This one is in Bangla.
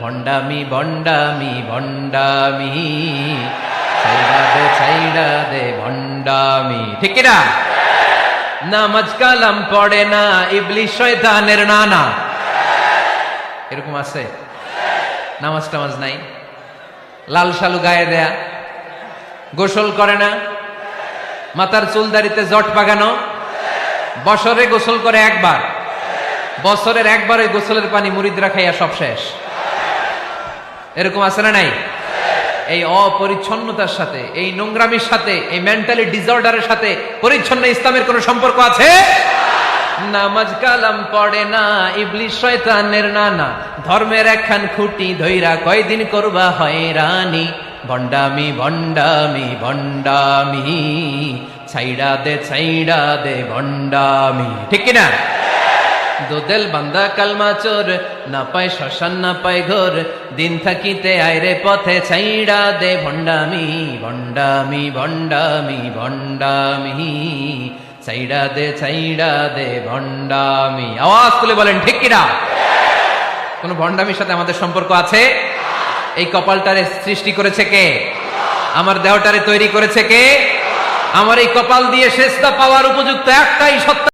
ভণ্ডামি ভণ্ডামি ভণ্ডামি, ছাইড়া দে ভণ্ডামি। ঠিক কিনা? নামাজ কালাম পড়ে না, ইবলিস শয়তানের নানা। এরকম আছে? নামাজ টামাজ নাই, লাল শালু গায়ে দেয়া, গোসল করে না, মাথার চুল দাড়িতে জট পাকানো, বছরে গোসল করে একবার, বছরের একবার ওই গোসলের পানি মুরিদরা খাইয়া সব শেষ। এরকম আছে না নাই? এই অপরিচ্ছন্নতার সাথে, এই নোংরামির সাথে, এই মেন্টালি ডিসঅর্ডারের সাথে পরিচ্ছন্ন ইসলামের কোন সম্পর্ক আছে? নামাজ কালাম পড়ে না, ইবলিস শয়তানের নানা। ধর্মের একখান খুঁটি ধইরা কয়দিন করবা হয়রানি। ভণ্ডামি ভণ্ডামি ভণ্ডামি, ছাইড়া দে ভণ্ডামি। ঠিক কিনা? দোদেল বান্দা কালমা চোর, না পায় শ্মশান না পায় ঘোর, দিন থাকিতে আইরে পথে ছাইড়া দে ভণ্ডামি ভণ্ডামি ভণ্ডামি ভণ্ডামি, ছাইড়া দে ভণ্ডামি। আওয়াজ তুলে বলেন ঠিক কিনা? কোন ভণ্ডামির সাথে আমাদের সম্পর্ক আছে? এই কপালটারে সৃষ্টি করেছে কে? আমার দেহটারে তৈরি করেছে কে? আমার এই কপাল দিয়ে সেজদা পাওয়ার উপযুক্ত একটাই সত্তা।